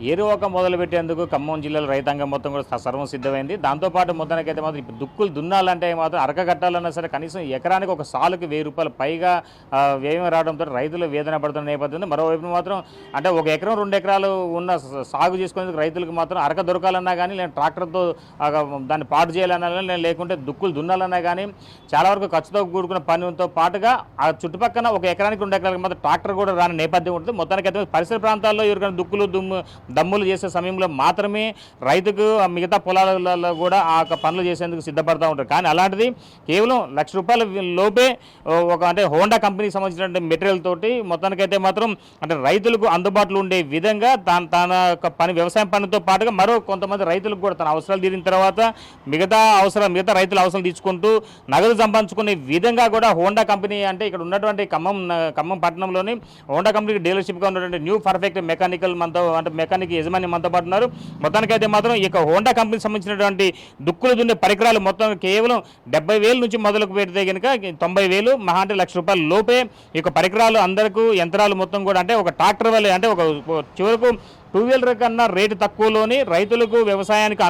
ఏరువాక మొదలుపెట్టేందుకు ఖమ్మం జిల్లాలో రైతాంగం మొత్తం కూడా సర్వం సిద్ధమైంది. దాంతోపాటు మొత్తానికైతే మాత్రం ఇప్పుడు దుక్కులు దున్నాలంటే మాత్రం అరక కట్టాలన్నా సరే కనీసం ఎకరానికి ఒక సాలుకి 1000 రూపాయలు పైగా వ్యయం రావడంతో రైతులు వేదన పడుతున్న నేపథ్యం. మరోవైపు మాత్రం అంటే ఒక ఎకరం 2 ఎకరాలు ఉన్న సాగు చేసుకునేందుకు రైతులకు మాత్రం అరక దొరకాలన్నా కానీ లేదా ట్రాక్టర్తో దాన్ని పాటు చేయాలన్నా లేకుంటే దుక్కులు దున్నాలన్నా కానీ చాలా వరకు ఖర్చుతో కూడుకున్న పనితో పాటుగా ఆ చుట్టుపక్కల ఒక ఎకరానికి 2 ఎకరాలకు మాత్రం ట్రాక్టర్ కూడా రాని నేపథ్యం ఉంటుంది. మొత్తానికైతే పరిసర ప్రాంతాల్లో ఎవరికైనా దుక్కులు దమ్ములు చేసే సమయంలో మాత్రమే రైతుకు మిగతా పొలాలలో కూడా ఆ పనులు చేసేందుకు సిద్ధపడుతూ ఉంటారు. కానీ అలాంటిది కేవలం ₹1,00,000 లోపే అంటే హోండా కంపెనీకి సంబంధించిన మెటీరియల్ తోటి మొత్తానికైతే మాత్రం అంటే రైతులకు అందుబాటులో ఉండే విధంగా తన పని వ్యవసాయం పనితో పాటుగా మరో కొంతమంది రైతులకు కూడా తన అవసరాలు తీరిన తర్వాత మిగతా రైతుల అవసరాలు తీసుకుంటూ నగదు సంపాదించుకునే విధంగా కూడా హోండా కంపెనీ అంటే ఇక్కడ ఉన్నటువంటి ఖమ్మం పట్టణంలోని హోండా కంపెనీకి డీలర్షిప్గా ఉన్నటువంటి న్యూ పర్ఫెక్ట్ మెకానికల్ మనతో అంటే మెకానిక్ యజమాని మనతో పాటు ఉన్నారు. మొత్తానికైతే మాత్రం ఈ హోండా కంపెనీకి సంబంధించినటువంటి దుక్కులు దున్నే పరికరాలు మొత్తం కేవలం 70,000 నుంచి మొదలుకు పెడితే కనుక 90,000 మహా అంటే ₹1,00,000 లోపే ఈ పరికరాలు అందరికీ యంత్రాలు మొత్తం కూడా అంటే ఒక ట్రాక్టర్ వల్ల అంటే ఒక చివరకు 2 వీలర్ కన్నా రేటు తక్కువలోని రైతులకు వ్యవసాయానికి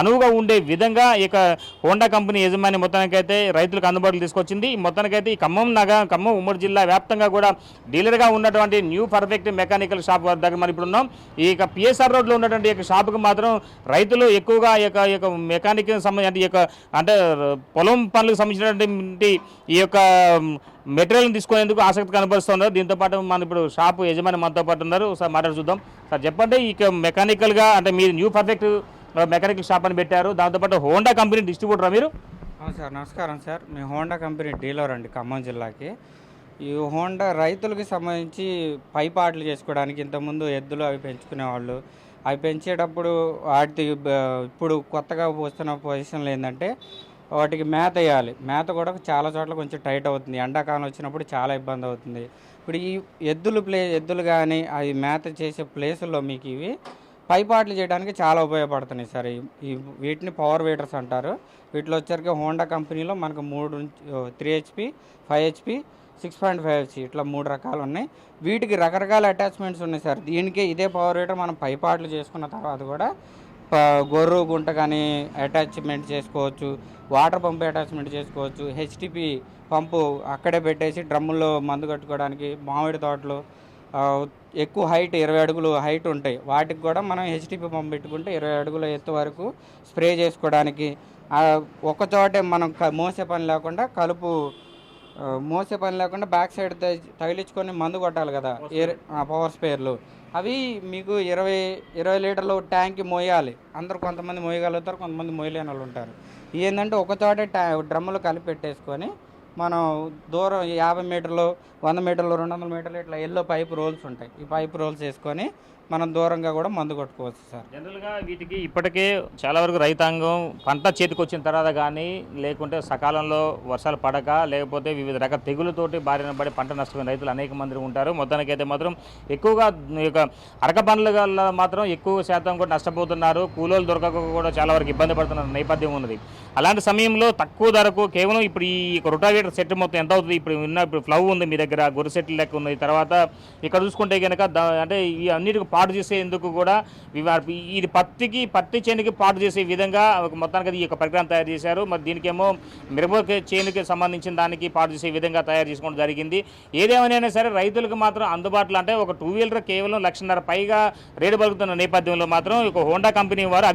అనువుగా ఉండే విధంగా ఇక హోండా కంపెనీ యజమాని మొత్తానికైతే రైతులకు అందుబాటులో తీసుకొచ్చింది. మొత్తానికైతే ఈ ఖమ్మం ఉమ్మడి జిల్లా వ్యాప్తంగా కూడా డీలర్గా ఉన్నటువంటి న్యూ పర్ఫెక్ట్ మెకానికల్ షాప్ దగ్గర మనం ఇప్పుడు ఉన్నాం. ఈ పిఎస్ఆర్ రోడ్లో ఉన్నటువంటి ఈ షాపుకు మాత్రం రైతులు ఎక్కువగా ఈ మెకానిక్ సంబంధించి అంటే పొలం పనులకు సంబంధించినటువంటి ఈ యొక్క మెటీరియల్ని తీసుకునేందుకు ఆసక్తి కనబరుస్తున్నారు. దీంతో పాటు మనం ఇప్పుడు షాపు యజమాని మనతో పాటు ఉన్నారు. సార్ మాట్లాడి చూద్దాం. సార్ చెప్పండి, ఇక మెకానికల్గా అంటే మీరు న్యూ పర్ఫెక్ట్ మెకానికల్ షాప్ అని పెట్టారు, దాంతోపాటు హోండా కంపెనీ డిస్ట్రిబ్యూటరా మీరు? అవును సార్, నమస్కారం సార్. మేము హోండా కంపెనీ డీలర్ అండి ఖమ్మం జిల్లాకి. ఈ హోండా రైతులకి సంబంధించి పైపాట్లు చేసుకోవడానికి ఇంతకుముందు ఎద్దులు అవి పెంచుకునేవాళ్ళు. అవి పెంచేటప్పుడు ఇప్పుడు కొత్తగా వస్తున్న పొజిషన్లో ఏంటంటే వాటికి మేత వేయాలి. మేత కూడా చాలా చోట్ల కొంచెం టైట్ అవుతుంది. ఎండాకాలం వచ్చినప్పుడు చాలా ఇబ్బంది అవుతుంది. ఇప్పుడు ఈ ఎద్దులు కానీ అవి మేత చేసే ప్లేసుల్లో మీకు ఇవి పైపాట్లు చేయడానికి చాలా ఉపయోగపడుతున్నాయి సార్. వీటిని పవర్ వీడర్స్ అంటారు. వీటిలో వచ్చరికి హోండా కంపెనీలో మనకు 3 HP, 5 HP, 6.5 HP ఇట్లా 3 రకాలు ఉన్నాయి. వీటికి రకరకాల అటాచ్మెంట్స్ ఉన్నాయి సార్. దీనికి ఇదే పవర్ వీడర్ మనం పైపాట్లు చేసుకున్న తర్వాత కూడా గొర్రు గుంట కానీ అటాచ్మెంట్ చేసుకోవచ్చు, వాటర్ పంపు అటాచ్మెంట్ చేసుకోవచ్చు. హెచ్టిపి పంపు అక్కడే పెట్టేసి డ్రమ్ముల్లో మందు కట్టుకోవడానికి, మామిడి తోటలు ఎక్కువ హైట్ 20 అడుగులు హైట్ ఉంటాయి, వాటికి కూడా మనం హెచ్టిపి పంపు పెట్టుకుంటే 20 అడుగుల ఎత్తు వరకు స్ప్రే చేసుకోవడానికి. ఒక్కచోటే మనం మోసే పని లేకుండా బ్యాక్ సైడ్ తగిలించుకొని మందు కొట్టాలి కదా పవర్ స్ప్రేయర్లు. అవి మీకు 20 లీటర్లు ట్యాంక్కి మోయాలి. అందరూ కొంతమంది మోయగలుగుతారు, కొంతమంది మోయలేని వాళ్ళు ఉంటారు. ఏంటంటే ఒకచోటే డ్రమ్ములు కలిపి పెట్టేసుకొని మనం దూరం 50 మీటర్లు, 100 మీటర్లు, 200 మీటర్లు ఇట్లా ఎల్లో పైప్ రోల్స్ ఉంటాయి. ఈ పైప్ రోల్స్ వేసుకొని మనం దూరంగా కూడా మందు కొట్టుకోవచ్చు సార్. జనరల్గా వీటికి ఇప్పటికే చాలా వరకు రైతాంగం పంట చేతికి వచ్చిన తర్వాత కానీ లేకుంటే సకాలంలో వర్షాలు పడక లేకపోతే వివిధ రకాల తెగులతోటి బారిన పడి పంట నష్టపోయిన రైతులు అనేక మంది ఉంటారు. మొత్తానికైతే మాత్రం ఎక్కువగా అరక పనుల మాత్రం ఎక్కువ శాతం కూడా నష్టపోతున్నారు. కూలీలు దొరకక కూడా చాలా వరకు ఇబ్బంది పడుతున్న నేపథ్యం ఉన్నది. అలాంటి సమయంలో తక్కువ ధరకు కేవలం ఇప్పుడు ఈ రొటావేటర్ సెట్ మొత్తం ఎంత అవుతుంది? ఇప్పుడు ఫ్లవ్ ఉంది మీ దగ్గర, గొర్రె సెట్లు లెక్క ఉంది. తర్వాత ఇక్కడ చూసుకుంటే కనుక అంటే ఈ అన్నిటికి పాటు చేసేందుకు కూడా ఇది పత్తి చేనుకి పాటు చేసే విధంగా మొత్తానికి ఈ యొక్క పరికరం తయారు చేశారు. మరి దీనికేమో మిరప చేనుకి సంబంధించిన దానికి పాటు చేసే విధంగా తయారు చేసుకోవడం జరిగింది. ఏదేమైనా సరే రైతులకు మాత్రం అందుబాటులో అంటే ఒక 2 వీలర్ కేవలం ₹1,00,000 పైగా రేటు పలుకుతున్న నేపథ్యంలో మాత్రం ఒక హోండా కంపెనీ వారు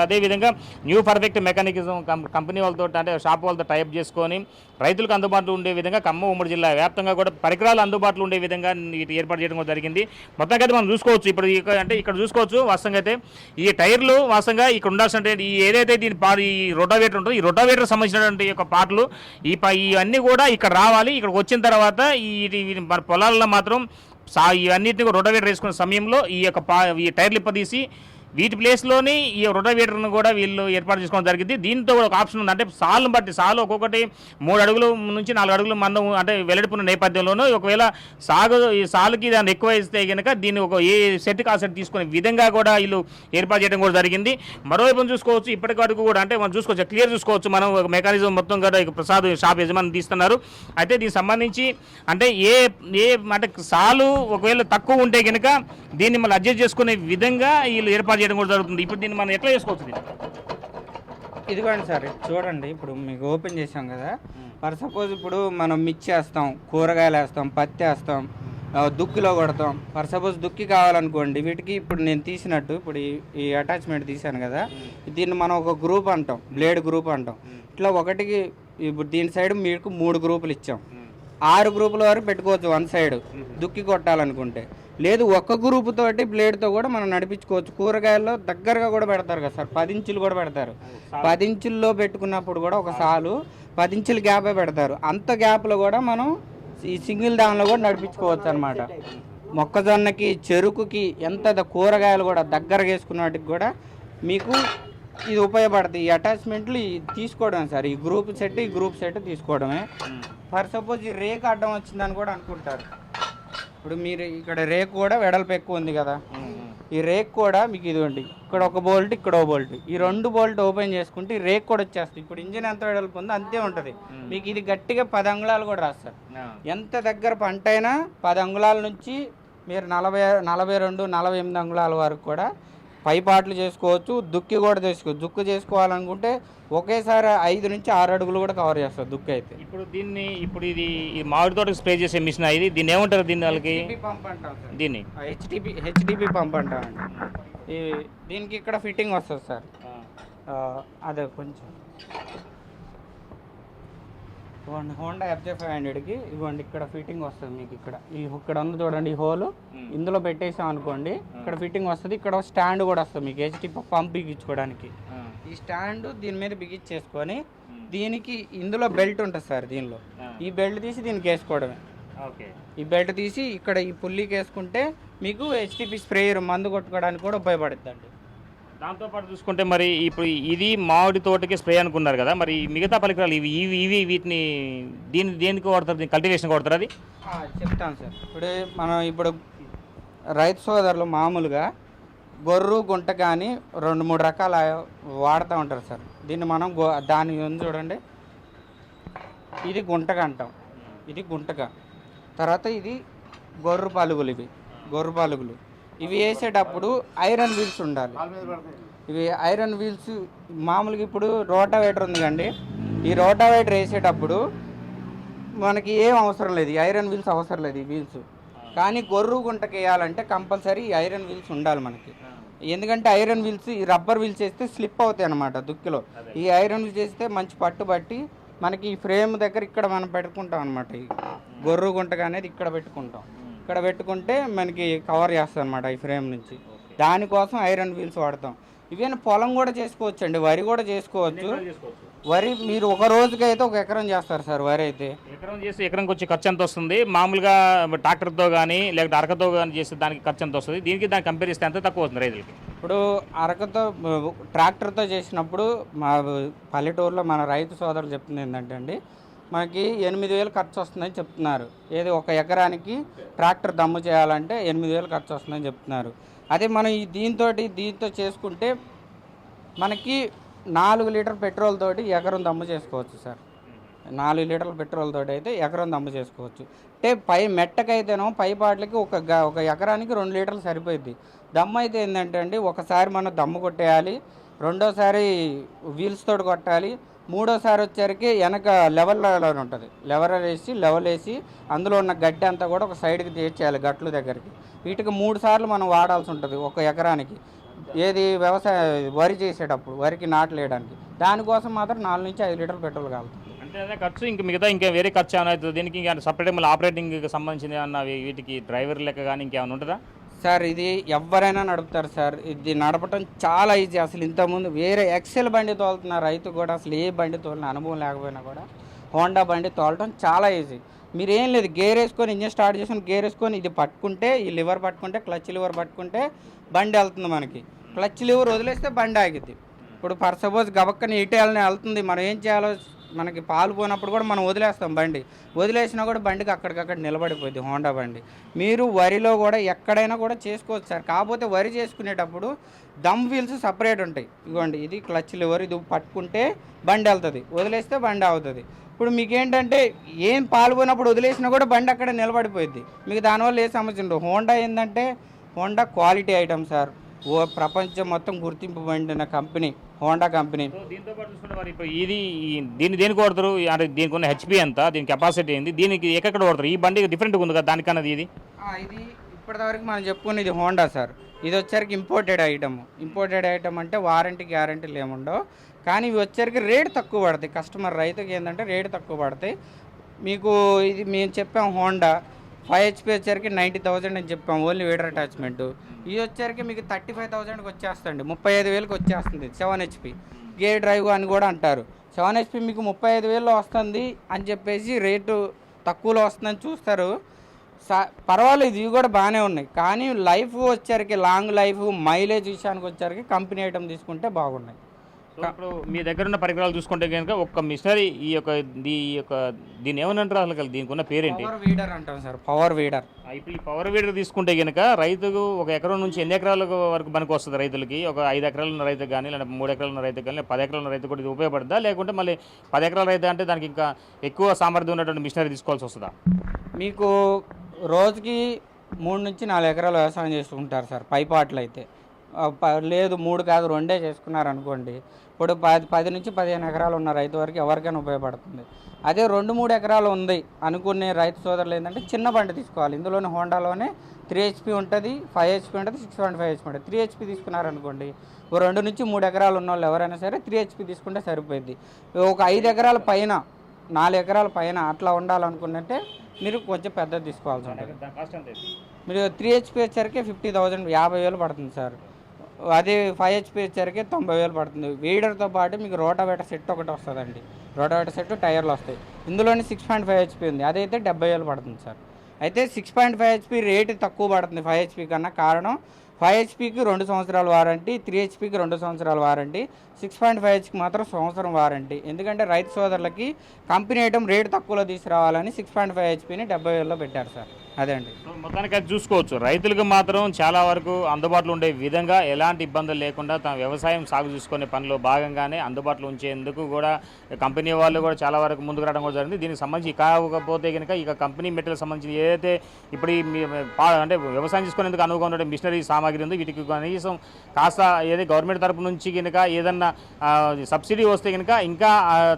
అదేవిధంగా న్యూ పర్ఫెక్ట్ మెకానిజం కంపెనీ వాళ్ళతో అంటే షాప్ వాళ్ళతో టైప్ చేసుకొని రైతులకు అందుబాటులో ఉండే విధంగా ఖమ్మం ఉమ్మడి జిల్లా వ్యాప్తంగా కూడా పరికరాలు అందుబాటులో ఉండే విధంగా ఏర్పాటు చేయడం కూడా జరిగింది. మొత్తంగా అయితే మనం చూసుకోవచ్చు. ఇప్పుడు ఇక్కడ చూసుకోవచ్చు వాస్తవంగా అయితే ఈ టైర్లు వాస్తవంగా ఇక్కడ ఉండాల్సిన ఏదైతే ఈ రొటావేటర్ ఉంటుందో ఈ రొటావేటర్ సంబంధించినటువంటి యొక్క పార్ట్లు ఇవన్నీ కూడా ఇక్కడ రావాలి. ఇక్కడికి వచ్చిన తర్వాత మన పొలాల్లో మాత్రం ఇవన్నిటిని రొటావేటర్ వేసుకునే సమయంలో ఈ టైర్లు ఇప్పదీసి వీటి ప్లేస్లోని ఈ రొటోవేటర్ను కూడా వీళ్ళు ఏర్పాటు చేసుకోవడం జరిగింది. దీంతో కూడా ఒక ఆప్షన్ ఉంది, అంటే సాల్ను బట్టి సాలు ఒక్కొక్కటి 3 అడుగులు నుంచి 4 అడుగులు మందం అంటే వెల్లడిపున్న నేపథ్యంలోనూ ఒకవేళ ఈ సాలుకి దాన్ని ఎక్కువ ఇస్తే కనుక దీన్ని ఒక ఏ సెట్కి ఆ సెట్ తీసుకునే విధంగా కూడా వీళ్ళు ఏర్పాటు చేయడం కూడా జరిగింది. మరోవైపు చూసుకోవచ్చు, ఇప్పటి వరకు కూడా అంటే మనం చూసుకోవచ్చు, క్లియర్ చూసుకోవచ్చు మనం ఒక మెకానిజం మొత్తం కూడా ప్రసాద్ షాప్ యజమాని తీస్తున్నారు. అయితే దీనికి సంబంధించి అంటే ఏ అంటే సాలు ఒకవేళ తక్కువ ఉంటే కనుక దీన్ని మళ్ళీ అడ్జస్ట్ చేసుకునే విధంగా వీళ్ళు ఏర్పాటు చేయడం కూడా జరుగుతుంది. ఇప్పుడు దీన్ని మనం ఎట్లా చేసుకోవచ్చు? ఇదిగోండి సార్, చూడండి, ఇప్పుడు మీకు ఓపెన్ చేసాం కదా. ఫర్ సపోజ్ ఇప్పుడు మనం మిర్చి వేస్తాం, కూరగాయలు వేస్తాం, పత్తి వేస్తాం, దుక్కిలో కొడతాం. ఫర్ సపోజ్ దుక్కి కావాలనుకోండి, వీటికి ఇప్పుడు నేను తీసినట్టు ఇప్పుడు ఈ అటాచ్మెంట్ తీసాను కదా, దీన్ని మనం ఒక గ్రూప్ అంటాం, బ్లేడ్ గ్రూప్ అంటాం. ఇట్లా ఒకటికి ఇప్పుడు దీని సైడ్ మీకు 3 గ్రూపులు ఇచ్చాం. 6 గ్రూపుల వరకు పెట్టుకోవచ్చు వన్ సైడ్ దుక్కి కొట్టాలనుకుంటే. లేదు ఒక్క గ్రూప్ తోటి బ్లేడ్తో కూడా మనం నడిపించుకోవచ్చు. కూరగాయల్లో దగ్గరగా కూడా పెడతారు కదా సార్, 10 ఇంచులు కూడా పెడతారు. 10 ఇంచుల్లో పెట్టుకున్నప్పుడు కూడా ఒక సాలు 10 ఇంచుల గ్యాపే పెడతారు. అంత గ్యాప్లో కూడా మనం ఈ సింగిల్ దానిలో కూడా నడిపించుకోవచ్చు అనమాట. మొక్కజొన్నకి, చెరుకుకి, ఎంత కూరగాయలు కూడా దగ్గరగా వేసుకున్న వాటికి కూడా మీకు ఇది ఉపయోగపడుతుంది. ఈ అటాచ్మెంట్లు తీసుకోవడమే సార్, ఈ గ్రూప్ సెట్ తీసుకోవడమే. ఫర్ సపోజ్ ఈ రేక్ అడ్డం వచ్చిందని కూడా అనుకుంటారు. ఇప్పుడు మీరు ఇక్కడ రేక్ కూడా వెడల్పు ఎక్కువ ఉంది కదా, ఈ రేక్ కూడా మీకు ఇదిగోండి, ఇక్కడ ఒక బోల్ట్, ఇక్కడ ఒక బోల్ట్, ఈ 2 బోల్ట్ ఓపెన్ చేసుకుంటే ఈ రేక్ కూడా వచ్చేస్తుంది. ఇప్పుడు ఇంజిన్ ఎంత వెడల్పు ఉందో అంతే ఉంటుంది. మీకు ఇది గట్టిగా 10 అంగుళాలు కూడా రాస్తారు. ఎంత దగ్గర పంట అయినా 10 అంగుళాల నుంచి మీరు 42, 48 అంగుళాల వరకు కూడా పైపాట్లు చేసుకోవచ్చు. దుక్కి కూడా చేసుకోవచ్చు. దుక్కు చేసుకోవాలనుకుంటే ఒకేసారి 5 నుంచి 6 అడుగులు కూడా కవర్ చేస్తారు దుక్కి అయితే. ఇప్పుడు ఇది మామిడి తోటకి స్ప్రే చేసే మిషన్ ఇది, దీన్ని ఏమంటారు? దీన్ని వాళ్ళకి పంప్ అంటాం సార్. దీన్ని హెచ్డిపి పంప్ అంటామండి. దీనికి ఇక్కడ ఫిట్టింగ్ వస్తుంది సార్. అదే కొంచెం ఇవ్వండి, హోండా FJ500కి ఇవ్వండి, ఇక్కడ ఫిట్టింగ్ వస్తుంది మీకు. ఇక్కడ ఉంది చూడండి, ఈ హోల్ ఇందులో పెట్టేసాం అనుకోండి, ఇక్కడ ఫిట్టింగ్ వస్తుంది. ఇక్కడ స్టాండ్ కూడా వస్తుంది మీకు హెచ్డిపి పంప్ బిగించుకోవడానికి. ఈ స్టాండ్ దీని మీద బిగించేసుకొని దీనికి ఇందులో బెల్ట్ ఉంటుంది సార్. దీనిలో ఈ బెల్ట్ తీసి దీనికి వేసుకోవడమే. ఈ బెల్ట్ తీసి ఇక్కడ ఈ పుల్లీకి వేసుకుంటే మీకు హెచ్డిపి స్ప్రేయర్ మందు కొట్టుకోవడానికి కూడా ఉపయోగపడుతుందండి. దాంతోపాటు చూసుకుంటే మరి ఇప్పుడు ఇది మామిడి తోటకి స్ప్రే అనుకున్నారు కదా, మరి మిగతా పరికరాలు ఇవి వీటిని దేనికి వాడతారు? కల్టివేషన్ వాడతారు? అది చెప్తాను సార్. ఇప్పుడు రైతు సోదరులు మామూలుగా గొర్రు, గుంట కానీ 2-3 రకాల వాడుతూ ఉంటారు సార్. దీన్ని మనం దాని చూడండి, ఇది గుంటక అంటాం, ఇది గుంటక. తర్వాత ఇది గొర్రు పలుగులు. ఇవి వేసేటప్పుడు ఐరన్ వీల్స్ ఉండాలి. ఇవి ఐరన్ వీల్స్ మామూలుగా ఇప్పుడు రోటావేటర్ ఉంది కండి, ఈ రోటావేటర్ వేసేటప్పుడు మనకి ఏం అవసరం లేదు, ఐరన్ వీల్స్ అవసరం లేదు ఈ వీల్స్. కానీ గొర్రు గుంటకి వేయాలంటే కంపల్సరీ ఈ ఐరన్ వీల్స్ ఉండాలి మనకి. ఎందుకంటే ఐరన్ వీల్స్, ఈ రబ్బర్ వీల్స్ వేస్తే స్లిప్ అవుతాయి అన్నమాట దుక్కిలో. ఈ ఐరన్ వీల్స్ వేస్తే మంచి పట్టుబట్టి మనకి ఈ ఫ్రేమ్ దగ్గర ఇక్కడ మనం పెట్టుకుంటాం అనమాట. ఈ గొర్రు గుంటక అనేది ఇక్కడ పెట్టుకుంటే మనకి కవర్ చేస్తాం అనమాట ఈ ఫ్రేమ్ నుంచి. దానికోసం ఐరన్ వీల్స్ వాడతాం. ఇవన్నీ పొలం కూడా చేసుకోవచ్చు అండి, వరి కూడా చేసుకోవచ్చు. వరి మీరు ఒక రోజుకైతే 1 ఎకరం చేస్తారు సార్. వరి అయితే ఎకరంకి వచ్చే ఖర్చు ఎంత వస్తుంది? మామూలుగా ట్రాక్టర్తో కానీ లేకపోతే అరకతో కానీ చేస్తే దానికి ఖర్చు ఎంత వస్తుంది? దీనికి దాన్ని కంపేర్ చేస్తే ఎంత తక్కువ వస్తుంది రైతులకి? ఇప్పుడు ట్రాక్టర్తో చేసినప్పుడు మా పల్లెటూరులో మన రైతు సోదరులు చెప్తుంది ఏంటంటే అండి, మనకి 8,000 ఖర్చు వస్తుందని చెప్తున్నారు. ఏది 1 ఎకరానికి ట్రాక్టర్ దమ్ము చేయాలంటే 8,000 ఖర్చు వస్తుందని చెప్తున్నారు. అదే మనం దీంతో చేసుకుంటే మనకి 4 లీటర్ పెట్రోల్ తోటి ఎకరం దమ్ము చేసుకోవచ్చు సార్. 4 లీటర్ల పెట్రోల్ తోటి అయితే ఎకరం దమ్ము చేసుకోవచ్చు. అంటే మెట్టకైతేనో పై పాటలకి ఒక ఎకరానికి 2 లీటర్లు సరిపోయింది. దమ్ము అయితే ఏంటంటే అండి, ఒకసారి మనం దమ్ము కొట్టేయాలి, రెండోసారి వీల్స్ తోటి కొట్టాలి, మూడోసారి వచ్చేసరికి వెనక లెవెల్ ఉంటుంది. లెవెల్ వేసి అందులో ఉన్న గడ్డి అంతా కూడా ఒక సైడ్కి తీర్చేయాలి గట్లు దగ్గరికి. వీటికి 3 సార్లు మనం వాడాల్సి ఉంటుంది 1 ఎకరానికి. ఏది వరి చేసేటప్పుడు, వరికి నాట్లు వేయడానికి. దానికోసం మాత్రం 4 నుంచి 5 లీటర్లు పెట్రోల్ కావాలి. అంటే అదే ఖర్చు, ఇంకా వేరే ఖర్చు ఏమైనా అవుతుంది దీనికి? ఇంకా సపరేట్ మళ్ళీ ఆపరేటింగ్కి సంబంధించిన ఏమన్నా వీటికి డ్రైవర్ లెక్క కానీ ఇంకేమైనా ఉంటుందా సార్? ఇది ఎవరైనా నడుపుతారు సార్. ఇది నడపటం చాలా ఈజీ. అసలు ఇంతకుముందు వేరే ఎక్సెల్ బండి తోలుతున్న రైతు కూడా అసలు ఏ బండి తోలిన అనుభవం లేకపోయినా కూడా హోండా బండి తోలటం చాలా ఈజీ. మీరేం లేదు, గేర్ వేసుకొని ఇంజన్ స్టార్ట్ చేసుకొని గేర్ వేసుకొని ఇది పట్టుకుంటే, ఈ లివర్ పట్టుకుంటే, క్లచ్ లివర్ పట్టుకుంటే బండి వెళ్తుంది మనకి. క్లచ్ లివర్ వదిలేస్తే బండి ఆగిద్ది. ఇప్పుడు ఫర్ సపోజ్ గబక్కని ఇటేయాలని వెళ్తుంది, మనం ఏం చేయాలో మనకి పాలు పోయినప్పుడు కూడా మనం వదిలేస్తాం బండి, వదిలేసినా కూడా బండికి అక్కడికక్కడ నిలబడిపోద్ది హోండా బండి. మీరు వరిలో కూడా ఎక్కడైనా కూడా చేసుకోవచ్చు సార్. కాకపోతే వరి చేసుకునేటప్పుడు దమ్ వీల్స్ సపరేట్ ఉంటాయి. ఇదిగోండి, ఇది క్లచ్ లివర్, ఇది పట్టుకుంటే బండి వెళ్తుంది, వదిలేస్తే బండి అవుతుంది. ఇప్పుడు మీకు ఏంటంటే ఏం పాలు పోయినప్పుడు వదిలేసినా కూడా బండి అక్కడ నిలబడిపోయింది, మీకు దానివల్ల ఏ సమస్య ఉండదు. హోండా ఏంటంటే హోండా క్వాలిటీ ఐటమ్ సార్, ప్రపంచం మొత్తం గుర్తింపు పొందిన కంపెనీ హోండా కంపెనీ. దీంతో పాటు చూసుకుంటే మరి ఇప్పుడు దీన్ని దేనికి వాడతారు, అంటే దీనికి ఉన్న హెచ్పి ఎంత, దీని కెపాసిటీ ఏంది, దీనికి ఎక్కడ వాడతారు? ఈ బండి డిఫరెంట్గా ఉంది కదా దానికన్నది. ఇది ఇప్పటివరకు మనం చెప్పుకునేది హోండా సార్. ఇది వచ్చరికి ఇంపోర్టెడ్ ఐటమ్ అంటే వారంటీ గ్యారంటీలు ఏముండవు, కానీ ఇవి వచ్చరికి రేటు తక్కువ పడతాయి. కస్టమర్ రైతుకి ఏంటంటే రేటు తక్కువ పడతాయి. మీకు ఇది మేము చెప్పాం హోండా 5 HP వచ్చరికి 90,000 అని చెప్పాం, ఓన్లీ వీడర్ అటాచ్మెంట్. ఇది వచ్చరికి మీకు 35,000కి వచ్చేస్తుంది, 35,000కి వచ్చేస్తుంది. 7 HP గేర్ డ్రైవ్ అని కూడా అంటారు. 7 HP మీకు 35,000లో వస్తుంది అని చెప్పేసి రేటు తక్కువలో వస్తుందని చూస్తారు. పర్వాలేదు, ఇవి కూడా బాగానే ఉన్నాయి. కానీ లైఫ్ వచ్చరికి లాంగ్ లైఫ్ మైలేజ్ విషయానికి వచ్చరికి కంపెనీ ఐటమ్ తీసుకుంటే బాగున్నాయి. ఇప్పుడు మీ దగ్గర ఉన్న పరికరాలు చూసుకుంటే కనుక ఒక మిషనరీ దీన్ని ఏమనంటారు అసలు, దీనికి ఉన్న పేరేంటి? పవర్ వీడర్ అంటాం సార్, పవర్ వీడర్. ఇప్పుడు ఈ పవర్ వీడర్ తీసుకుంటే కనుక రైతుకు ఒక ఎకరం నుంచి ఎన్ని ఎకరాల వరకు పనికి వస్తుంది రైతులకి? ఒక 5 ఎకరాలు ఉన్న రైతుకు కానీ, లేదా 3 ఎకరాలు ఉన్న రైతుకు కానీ, 10 ఎకరాల ఉన్న రైతు కూడా ఇది ఉపయోగపడుతుందా? లేకుంటే మళ్ళీ 10 ఎకరాల రైతు అంటే దానికి ఇంకా ఎక్కువ సామర్థ్యం ఉన్నటువంటి మిషనరీ తీసుకోవాల్సి వస్తుందా? మీకు రోజుకి 3 నుంచి 4 ఎకరాలు వ్యవసాయం చేసుకుంటారు సార్ పైపాట్లు అయితే. లేదు 3 కాదు 2 చేసుకున్నారనుకోండి, ఇప్పుడు 10 నుంచి 15 ఎకరాలు ఉన్న రైతు వరకు ఎవరికైనా ఉపయోగపడుతుంది. అదే 2-3 ఎకరాలు ఉంది అనుకునే రైతు సోదరులు ఏంటంటే చిన్న బండి తీసుకోవాలి. ఇందులోనే హోండాలోనే 3 HP ఉంటుంది, 5 HP ఉంటుంది, 6.5 HP ఉంటుంది. 3 HP తీసుకున్నారనుకోండి, 2 నుంచి 3 ఎకరాలు ఉన్న వాళ్ళు ఎవరైనా సరే 3 HP తీసుకుంటే సరిపోయింది. ఒక 5 ఎకరాల పైన, 4 ఎకరాల పైన అట్లా ఉండాలనుకున్నట్టే మీరు కొంచెం పెద్దది తీసుకోవాల్సి ఉంటుంది. మీరు 3 HP వచ్చరికి 50,000 50,000 పడుతుంది సార్. అదే 5 HP వచ్చరికి 90,000 పడుతుంది. వీడర్తో పాటు మీకు రోటావేటర్ సెట్ ఒకటి వస్తుందండి, రోటావేటర్ సెట్ టైర్లు వస్తాయి. ఇందులోనే 6.5 HP ఉంది, అదైతే 70,000 పడుతుంది సార్. అయితే 6.5 HP రేటు తక్కువ పడుతుంది 5 HP కన్నా. కారణం 5 HPకి 2 సంవత్సరాల వారంటీ, 3 HPకి 2 సంవత్సరాల వారంటీ, 6.5 HPకి మాత్రం సంవత్సరం వారంటీ. ఎందుకంటే రైతు సోదరులకి కంపెనీ ఐటమ్ రేటు తక్కువలో తీసుకురావాలని 6.5 HPని 70,000లో పెట్టారు సార్. అదే అండి. మొత్తానికి అది చూసుకోవచ్చు, రైతులకు మాత్రం చాలా వరకు అందుబాటులో ఉండే విధంగా ఎలాంటి ఇబ్బందులు లేకుండా తమ వ్యవసాయం సాగు చూసుకునే పనిలో భాగంగానే అందుబాటులో ఉంచేందుకు కూడా కంపెనీ వాళ్ళు కూడా చాలా వరకు ముందుకు రావడం కూడా జరిగింది. దీనికి సంబంధించి కాకపోతే కనుక ఇక కంపెనీ మెటీరియల్ సంబంధించి ఏదైతే ఇప్పుడు అంటే వ్యవసాయం చేసుకునేందుకు అనువుగా ఉండే మిషనరీ సామాగ్రి ఉంది, వీటికి కనీసం కాస్త ఏదైతే గవర్నమెంట్ తరపు నుంచి కనుక ఏదన్నా సబ్సిడీ వస్తే కనుక ఇంకా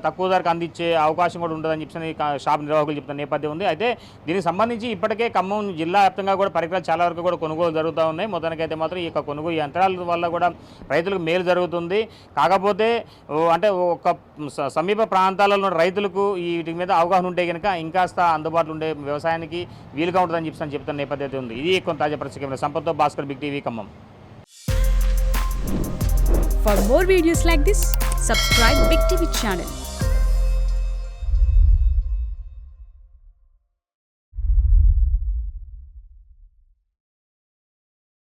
తక్కువ ధరకు అందించే అవకాశం కూడా ఉంటుందని చెప్పి షాప్ నిర్వాహకులు చెప్తున్న నేపథ్యం ఉంది. అయితే దీనికి సంబంధించి ఇప్పటికే ఖమ్మం జిల్లా వ్యాప్తంగా కూడా పరికరాలు చాలా వరకు కూడా కొనుగోలు జరుగుతూ ఉన్నాయి. మొత్తానికైతే మాత్రం ఈ యొక్క కొనుగోలు యంత్రాల వల్ల కూడా రైతులకు మేలు జరుగుతుంది. కాకపోతే అంటే ఒక సమీప ప్రాంతాలలో రైతులకు వీటి మీద అవగాహన ఉంటే కనుక ఇంకాస్త అందుబాటులో ఉండే వ్యవసాయానికి వీలుగా ఉంటుందని చెప్తున్న నేపథ్యం ఉంది. ఇది కొంత తాజా పరిస్థితి. సంపత్తో Bhaskar, big TV, Khammam. For more videos like this, subscribe Big TV channel.